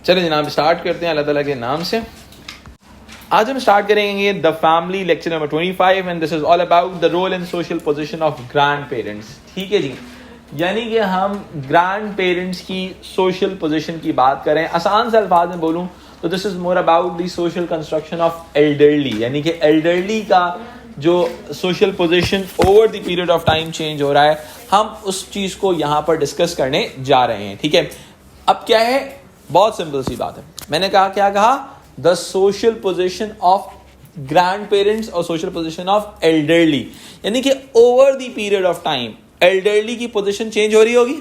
चलिए जनाब स्टार्ट करते हैं अल्लाह ताला के नाम से। आज हम स्टार्ट करेंगे the family lecture number 25 and this is all about the role and social position of grandparents. ठीक है जी, यानी कि हम ग्रैंड पेरेंट्स की सोशल पोजीशन की बात करें। आसान से अल्फाज में बोलूं तो this is more about the social construction of elderly, यानी कि एल्डरली का जो social position over the period of time change हो रहा है, हम उस चीज को यहाँ पर डिस्कस करने जा रहे हैं। ठीक है, अब क्या है, बहुत सिंपल सी बात है। मैंने कहा क्या कहा, the social position of grand parents और सोशल पोजीशन ऑफ एल्डरली, यानी कि over the period of time elderly की पोजीशन चेंज हो रही होगी।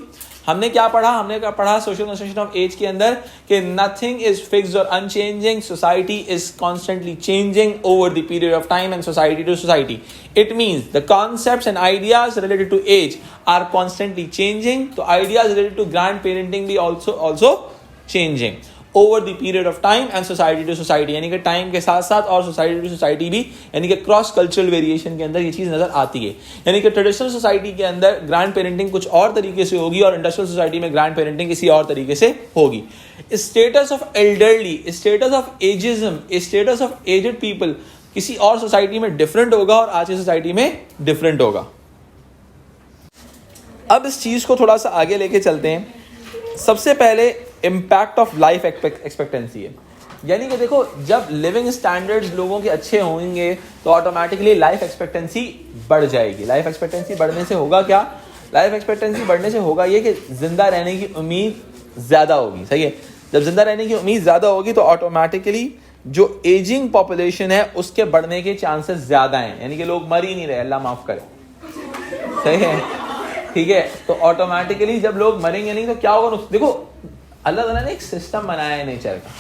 हमने क्या पढ़ा, पढ़ा सोशल कंस्ट्रक्शन ऑफ एज के अंदर कि नथिंग इज फिक्स्ड और unchanging, society is constantly changing over the period of time and society to society. It means the concepts and ideas related to age are constantly changing. तो ideas related to grand parenting भी also changing over the period of time and society to society, यानी कि time के साथ साथ और society to society भी, यानी कि क्रॉस कल्चरल वेरिएशन के अंदर ये चीज नजर आती है। यानी कि ट्रेडिशनल सोसाइटी के अंदर ग्रैंड पेरेंटिंग कुछ और तरीके से होगी और इंडस्ट्रियल सोसाइटी में ग्रैंड पेरेंटिंग किसी और तरीके से होगी। Status of elderly, status of ageism, status of aged people किसी और सोसाइटी में डिफरेंट होगा और आज की सोसाइटी में डिफरेंट होगा। अब इस चीज को थोड़ा सा आगे लेके चलते हैं। सबसे पहले इम्पैक्ट ऑफ लाइफ एक्सपेक्टेंसी है, यानी कि देखो जब लिविंग स्टैंडर्ड्स लोगों के अच्छे होंगे तो ऑटोमेटिकली लाइफ एक्सपेक्टेंसी बढ़ जाएगी। लाइफ एक्सपेक्टेंसी बढ़ने से होगा क्या, लाइफ एक्सपेक्टेंसी बढ़ने से होगा ये कि जिंदा रहने की उम्मीद ज्यादा होगी। सही है, जब जिंदा रहने की उम्मीद ज्यादा होगी तो ऑटोमेटिकली जो एजिंग पॉपुलेशन है उसके बढ़ने के चांसेस ज्यादा हैं, यानी कि लोग मर ही नहीं रहे, अल्लाह माफ करे। सही है, ठीक है, तो ऑटोमेटिकली जब लोग मरेंगे नहीं तो क्या होगा। देखो अल्लाह ताला ने एक सिस्टम बनाया है नेचर का,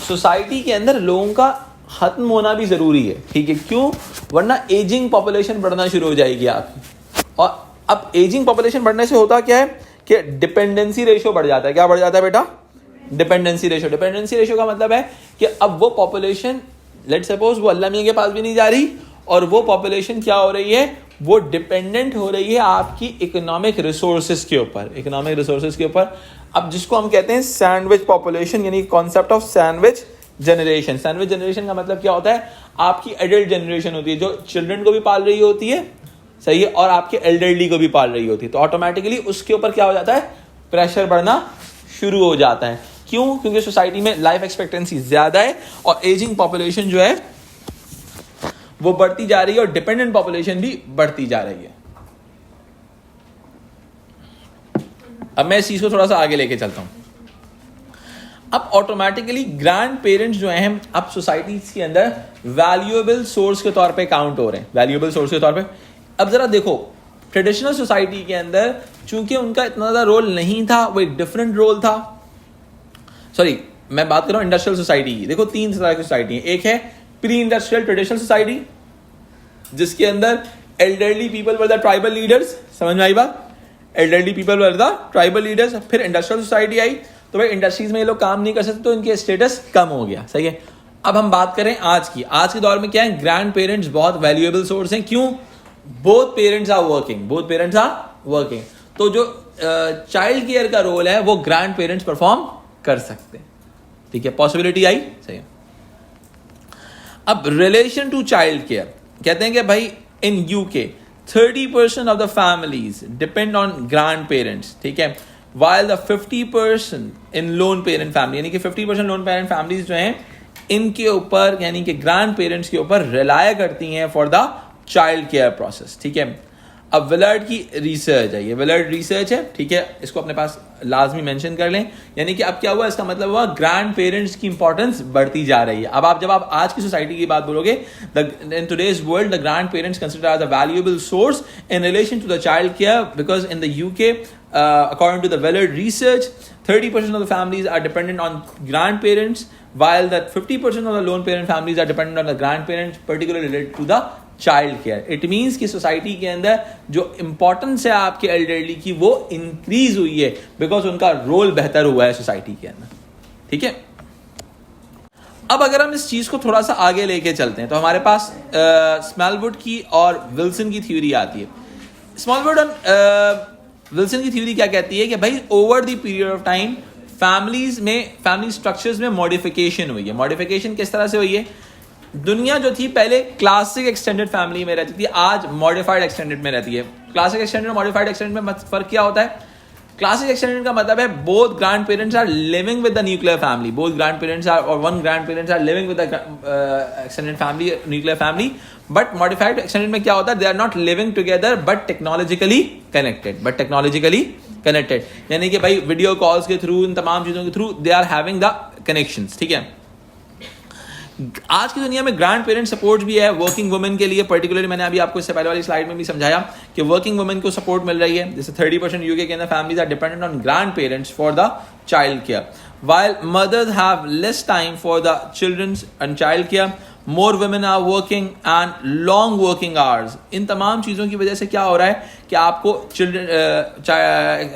सोसाइटी के अंदर लोगों का खत्म होना भी जरूरी है। ठीक है, क्यों, वरना एजिंग पॉपुलेशन बढ़ना शुरू हो जाएगी आपकी। और अब एजिंग पॉपुलेशन बढ़ने से होता क्या है कि डिपेंडेंसी रेशियो बढ़ जाता है। क्या बढ़ जाता है बेटा, डिपेंडेंसी रेशियो। डिपेंडेंसी रेशियो का मतलब है कि अब वो पॉपुलेशन लेट्स सपोज वो अल्लाह मियां के पास भी नहीं जा रही और वो पॉपुलेशन क्या हो रही है, वो डिपेंडेंट हो रही है आपकी इकोनॉमिक रिसोर्सेज के ऊपर, इकोनॉमिक रिसोर्सेज के ऊपर। अब जिसको हम कहते हैं सैंडविच पॉपुलेशन, यानी concept of sandwich generation. Sandwich generation का मतलब क्या होता है, आपकी एडल्ट जनरेशन होती है जो चिल्ड्रन को भी पाल रही होती है, सही है, और आपके एल्डरली को भी पाल रही होती है। तो ऑटोमेटिकली उसके ऊपर क्या हो जाता है, प्रेशर बढ़ना शुरू हो जाता है। क्यों, क्योंकि सोसाइटी में लाइफ एक्सपेक्टेंसी ज्यादा है और एजिंग पॉपुलेशन जो है वो बढ़ती जा रही है और डिपेंडेंट पॉपुलेशन भी बढ़ती जा रही है। अब मैं इस चीज को थोड़ा सा आगे लेके चलता हूं। अब ऑटोमेटिकली ग्रैंड पेरेंट्स जो हैं अब सोसाइटीज के अंदर वैल्यूएबल सोर्स के तौर पे काउंट हो रहे हैं, वैल्यूएबल सोर्स के तौर पे। अब जरा देखो, ट्रेडिशनल सोसाइटी के अंदर चूंकि उनका इतना ज्यादा रोल नहीं था, वो एक डिफरेंट रोल था। सॉरी, मैं बात कर रहा हूं इंडस्ट्रियल सोसाइटी की। देखो तीन तरह की सोसाइटी है, एक है प्री इंडस्ट्रियल ट्रेडिशनल सोसाइटी जिसके अंदर elderly people were the tribal leaders. समझ में आई बात, elderly people were the tribal leaders. फिर इंडस्ट्रियल सोसाइटी आई तो भाई इंडस्ट्रीज में ये लोग काम नहीं कर सकते तो इनके स्टेटस कम हो गया। सही है, अब हम बात करें आज की। आज के दौर में क्या है, ग्रैंड पेरेंट्स बहुत वैल्यूएबल सोर्स हैं। क्यों, both parents are working, both parents are working. तो जो चाइल्ड केयर का रोल है वो ग्रैंड पेरेंट्स परफॉर्म कर सकते हैं। ठीक है, पॉसिबिलिटी आई। सही है, अब रिलेशन टू चाइल्ड केयर कहते हैं कि भाई in UK 30% of the families depend on grandparents. ठीक है, while the 50% in loan parent family, यानी कि 50% लोन पेरेंट फैमिलीज जो हैं इनके ऊपर यानी कि ग्रैंड पेरेंट्स के ऊपर रिलाय करती हैं for the child care process. ठीक है, अब विलर्ड की रिसर्च है, ये विलर्ड रिसर्च है। ठीक है, इसको अपने पास लाजमी मेंशन कर लें। यानी कि अब क्या हुआ, इसका मतलब हुआ ग्रैंड पेरेंट्स की इंपॉर्टेंस बढ़ती जा रही है। अब जब आप आज की सोसाइटी की बात बोलोगे, in today's world the grandparents consider as a valuable source in relation to the child care because in the UK according to the Willard research 30% of the families are dependent on grandparents while that 50% of the lone parent families are dependent on the grandparents particularly related to the child care. It means कि society के अंदर जो importance है आपके elderly की वो increase हुई है बिकॉज उनका रोल बेहतर हुआ है सोसाइटी के अंदर। ठीक है, अब अगर हम इस चीज को थोड़ा सा आगे लेके चलते हैं तो हमारे पास स्मॉलवुड की और विल्सन की थ्योरी आती है। स्मॉलवुड और विल्सन की थ्योरी क्या कहती है कि भाई over the period of time family structures में मॉडिफिकेशन हुई है। मॉडिफिकेशन किस तरह से हुई है? दुनिया जो थी पहले क्लासिक एक्सटेंडेड फैमिली में रहती थी, आज मॉडिफाइड एक्सटेंडेड में रहती है। क्लासिक एक्सटेंडेड और मॉडिफाइड एक्सटेंडेड में फर्क क्या होता है? क्लासिक एक्सटेंडेड का मतलब है both grand parents are living with the nuclear family, both grand parents are और one grand parents are living with the extended family, nuclear family. But modified extended में क्या होता है? They are not living together but technologically connected, यानी कि भाई video calls के through, इन तमाम चीजों के through they are having the connections. ठीक है, आज की दुनिया में ग्रैंड पेरेंट सपोर्ट भी है वर्किंग वुमेन के लिए। पर्टिकुलरली मैंने अभी आपको इससे पहले वाली स्लाइड में भी समझाया कि वर्किंग वुमेन को सपोर्ट मिल रही है। जैसे 30% यूके के अंदर families are dependent on grandparents for the child care, while mothers have less time for the children's and child care. More women are working and long working hours. इन तमाम चीज़ों की वजह से क्या हो रहा है कि आपको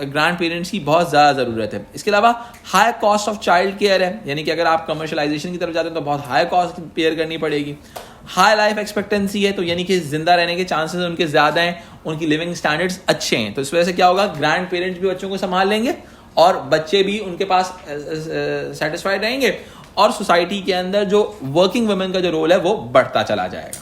ग्रैंड पेरेंट्स की बहुत ज़्यादा ज़रूरत है। इसके अलावा high cost of child care है, यानी कि अगर आप कमर्शलाइजेशन की तरफ जाते हैं तो बहुत हाई कॉस्ट पेयर करनी पड़ेगी। हाई लाइफ एक्सपेक्टेंसी है, तो यानी कि जिंदा रहने के चांसेस उनके ज़्यादा हैं, उनकी लिविंग स्टैंडर्ड्स अच्छे हैं। तो इस वजह से क्या होगा? ग्रैंड पेरेंट्स भी बच्चों को संभाल लेंगे और बच्चे भी उनके पास सेटिस्फाइड रहेंगे, और सोसाइटी के अंदर जो वर्किंग वुमेन का जो रोल है वो बढ़ता चला जाएगा।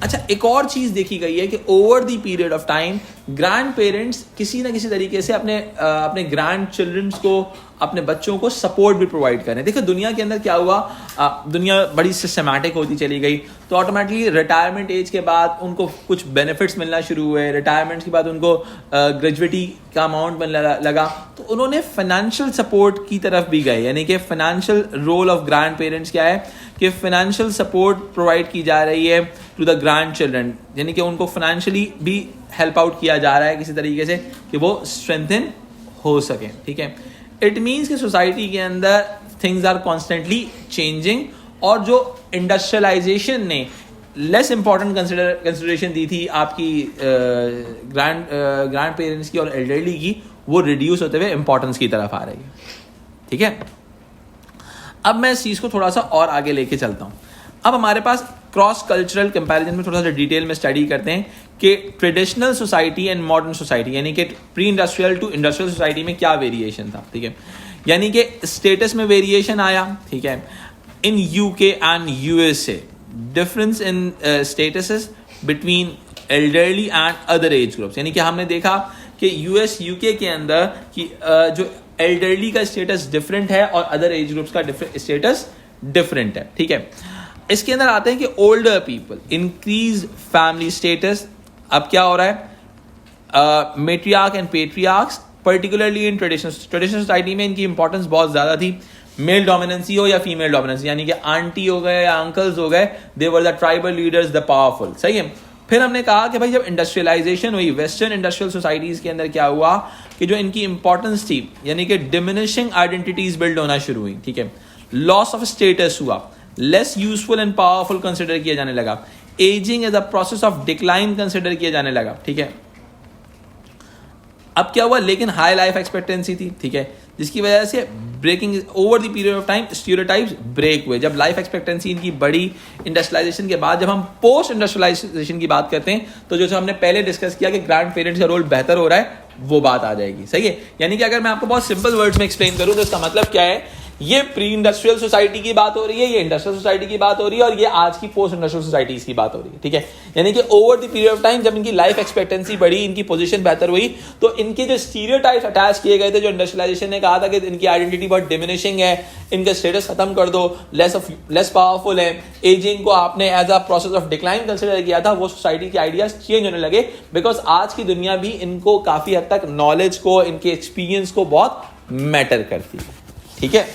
अच्छा, एक और चीज देखी गई है कि over the period of time grand parents किसी ना किसी तरीके से अपने ग्रैंड चिल्ड्रंस को, अपने बच्चों को सपोर्ट भी प्रोवाइड करें। देखो दुनिया के अंदर क्या हुआ, दुनिया बड़ी सिस्टमैटिक होती चली गई, तो ऑटोमेटिकली रिटायरमेंट एज के बाद उनको कुछ बेनिफिट्स मिलना शुरू हुए। रिटायरमेंट के बाद उनको ग्रेजुएटी का अमाउंट मिलने लगा, तो उन्होंने फाइनेंशियल सपोर्ट की तरफ भी गए। यानी कि financial role of grandparents क्या है कि फाइनेंशियल सपोर्ट प्रोवाइड की जा रही है टू द ग्रैंड चिल्ड्रन, यानी कि उनको फाइनेंशियली भी हेल्प आउट किया जा रहा है किसी तरीके से कि वो स्ट्रेंथन हो सके। ठीक है, इट मीन्स कि सोसाइटी के अंदर थिंग्स आर कॉन्स्टेंटली चेंजिंग, और जो इंडस्ट्रियलाइजेशन ने लेस इंपॉर्टेंट कंसिडरेशन दी थी आपकी ग्रैंड पेरेंट्स की और एल्डरली की, वो रिड्यूस होते हुए इंपॉर्टेंस की तरफ आ रही है। ठीक है, अब मैं इस चीज़ को थोड़ा सा और आगे लेके चलता हूँ। अब हमारे पास क्रॉस कल्चरल कंपैरिजन में थोड़ा सा डिटेल में स्टडी करते हैं कि traditional society and modern society, यानी कि pre industrial to industrial society में क्या वेरिएशन था। ठीक है, यानी कि स्टेटस में वेरिएशन आया। ठीक है, in UK and USA difference in statuses between elderly and other age groups, यानी कि हमने देखा कि यूएस यूके के अंदर कि जो एल्डरली का स्टेटस डिफरेंट है और अदर एज ग्रुप्स का स्टेटस डिफरेंट है। ठीक है, इसके अंदर आते हैं कि older people increase family status. अब क्या हो रहा है, matriarch and patriarchs particularly in traditional society में इनकी इंपॉर्टेंस बहुत ज्यादा थी। मेल डोमिनेंसी हो या फीमेल डोमिनेंसी, यानी कि आंटी हो गए या अंकल्स हो गए, they were the tribal leaders, the powerful. सही है। फिर हमने कहा कि भाई जब इंडस्ट्रियलाइजेशन हुई वेस्टर्न इंडस्ट्रियल सोसाइटीज के अंदर, क्या हुआ कि जो इनकी इंपॉर्टेंस थी, यानी कि डिमिनिशिंग आइडेंटिटीज बिल्ड होना शुरू हुई। ठीक है, लॉस ऑफ स्टेटस हुआ, less useful and powerful consider किया जाने लगा, ageing as a process of decline consider किया जाने लगा। ठीक है, अब क्या हुआ, लेकिन हाई लाइफ एक्सपेक्टेंसी थी। ठीक है, जिसकी वजह से breaking over the period of time stereotypes break हुए। जब लाइफ एक्सपेक्टेंसी इनकी बड़ी इंडस्ट्रियलाइजेशन के बाद, जब हम पोस्ट इंडस्ट्रियलाइजेशन की बात करते हैं, तो जो हमने पहले डिस्कस किया कि ग्रैंड पेरेंट्स का रोल बेहतर हो रहा है, वो बात आ जाएगी। सही है, यानी कि अगर मैं आपको बहुत सिंपल वर्ड्स में एक्सप्लेन करूं तो इसका मतलब क्या है, ये प्री इंडस्ट्रियल सोसाइटी की बात हो रही है, ये इंडस्ट्रियल सोसाइटी की बात हो रही है, और ये आज की पोस्ट इंडस्ट्रियल सोसाइटीज की बात हो रही है। ठीक है, यानी कि over the period of time जब इनकी लाइफ एक्सपेक्टेंसी बढ़ी, इनकी पोजीशन बेहतर हुई, तो इनके जो स्टीरियोटाइप्स अटैच किए गए थे, जो इंडस्ट्रियलाइजेशन ने कहा था कि इनकी आइडेंटिटी बहुत डिमिनिशिंग है, इनका स्टेटस खत्म कर दो, लेस पावरफुल है, एजिंग को आपने as a process of decline consider किया था, वो सोसाइटी के आइडियाज चेंज होने लगे, बिकॉज आज की दुनिया भी इनको काफी हद तक नॉलेज को, इनके एक्सपीरियंस को बहुत मैटर करती है। ठीक है,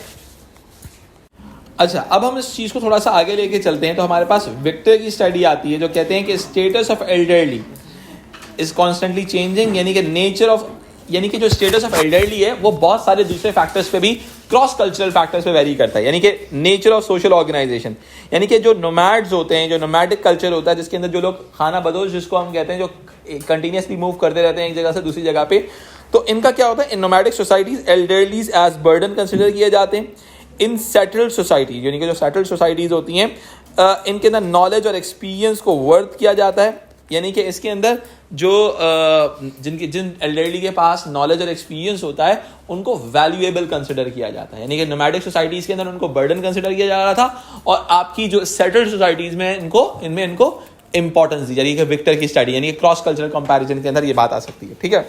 अच्छा, अब हम इस चीज को थोड़ा सा आगे लेके चलते हैं, तो हमारे पास विक्टर की स्टडी आती है जो कहते हैं कि status of elderly is constantly changing, यानी कि नेचर ऑफ, यानी कि जो स्टेटस ऑफ एल्डरली है वो बहुत सारे दूसरे फैक्टर्स पे भी, क्रॉस कल्चरल फैक्टर्स पे वेरी करता है। यानी कि नेचर ऑफ सोशल ऑर्गेनाइजेशन, यानी कि जो नोमैड्स होते हैं, जो नोमैडिक कल्चर होता है, जिसके अंदर जो लोग खाना बदोश जिसको हम कहते हैं, जो कंटिन्यूसली मूव करते रहते हैं एक जगह से दूसरी जगह पे, तो इनका क्या होता है, in nomadic societies elderlies as burden consider किए जाते हैं। इन सेटल्ड सोसाइटी, यानी कि जो सेटल्ड सोसाइटीज होती हैं, इनके अंदर नॉलेज और एक्सपीरियंस को वर्थ किया जाता है, यानी कि इसके अंदर जिन एल्डरली के पास नॉलेज और एक्सपीरियंस होता है उनको वैल्यूएबल कंसिडर किया जाता है, यानी कि नोमैडिक सोसाइटीज के अंदर उनको बर्डन कंसिडर किया जा रहा था, और आपकी जो सेटल्ड सोसाइटीज में इनको इंपॉर्टेंस दी जा रही है। विक्टर की स्टडी यानी कि क्रॉस कल्चरल कंपैरिजन के अंदर ये बात आ सकती है, ठीक है।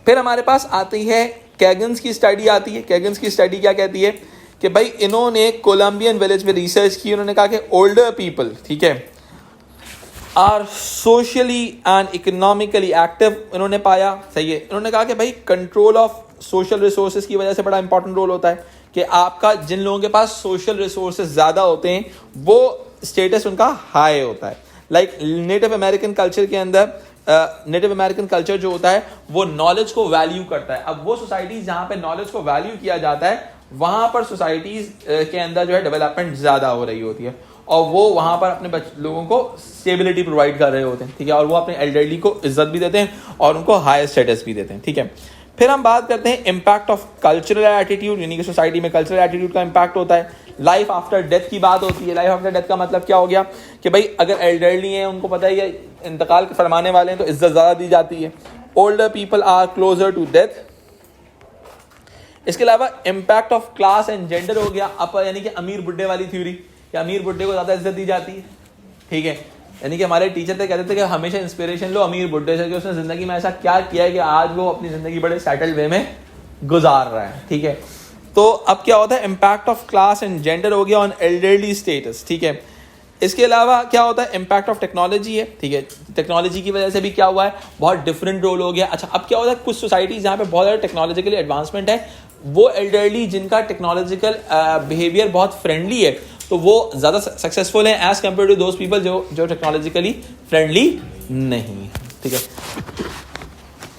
फिर हमारे पास आती है कैगन्स की स्टडी आती है। कैगन्स की स्टडी क्या कहती है कि भाई इन्होंने कोलंबियन विलेज में रिसर्च की, उन्होंने कहा कि ओल्डर पीपल, ठीक है, are socially and economically active, इन्होंने पाया, सही है। इन्होंने कहा कि भाई कंट्रोल ऑफ सोशल रिसोर्सेज की वजह से बड़ा इंपॉर्टेंट रोल होता है कि आपका जिन लोगों के पास सोशल रिसोर्सेज ज़्यादा होते हैं वो स्टेटस उनका हाई होता है। लाइक नेटिव अमेरिकन कल्चर के अंदर नेटिव अमेरिकन कल्चर जो होता है वो नॉलेज को वैल्यू करता है। अब वो सोसाइटीज़ जहाँ पे नॉलेज को वैल्यू किया जाता है वहाँ पर सोसाइटीज़ के अंदर जो है डेवलपमेंट ज़्यादा हो रही होती है, और वो वहाँ पर अपने लोगों को स्टेबिलिटी प्रोवाइड कर रहे होते हैं, ठीक है, और वो अपने एल्डरली को इज्जत भी देते हैं और उनको हाई स्टेटस भी देते हैं, ठीक है। फिर हम बात करते हैं इम्पैक्ट ऑफ कल्चरल एटीट्यूड, यानी कि सोसाइटी में कल्चरल एटीट्यूड का इम्पैक्ट होता है। लाइफ आफ्टर डेथ की बात होती है। लाइफ आफ्टर डेथ का मतलब क्या हो गया कि भाई अगर एल्डरली हैं, उनको पता ही है इंतकाल फरमाने वाले हैं, तो इज्जत ज़्यादा दी जाती है। Older people are closer to death. इसके अलावा impact of class and gender हो गया, अब यानी कि अमीर बुड्ढे वाली थ्योरी, कि अमीर बुड्ढे को ज़्यादा इज्जत दी जाती है, ठीक है। यानी कि हमारे टीचर तो कहते थे कि हमेशा इंस्पिरेशन लो अमीर बुड्ढे से कि उसने ज़िंदगी में ऐसा क्या किया है कि आज वो अपनी ज़िंदगी बड़े सेटल्ड वे में गुजार रहा है, ठीक है। तो अब क्या होता है, impact of class and gender हो गया ऑन एल्डरली स्टेटस, ठीक है। इसके अलावा क्या होता है, इम्पैक्ट ऑफ टेक्नोलॉजी है, ठीक है। टेक्नोलॉजी की वजह से भी क्या हुआ है, बहुत डिफरेंट रोल हो गया। अच्छा, अब क्या होता है, कुछ सोसाइटीज़ जहाँ पे बहुत ज़्यादा टेक्नोलॉजिकली एडवांसमेंट है, वो एल्डरली जिनका टेक्नोलॉजिकल बिहेवियर बहुत फ्रेंडली है, तो वो ज़्यादा सक्सेसफुल हैं as compare to those people जो टेक्नोलॉजिकली फ्रेंडली नहीं है, ठीक है।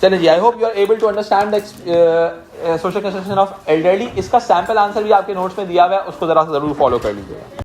चलिए जी, I hope you are able to understand the social construction of elderly. इसका सैम्पल आंसर भी आपके नोट्स में दिया हुआ है, उसको ज़रा ज़रूर फॉलो कर लीजिएगा।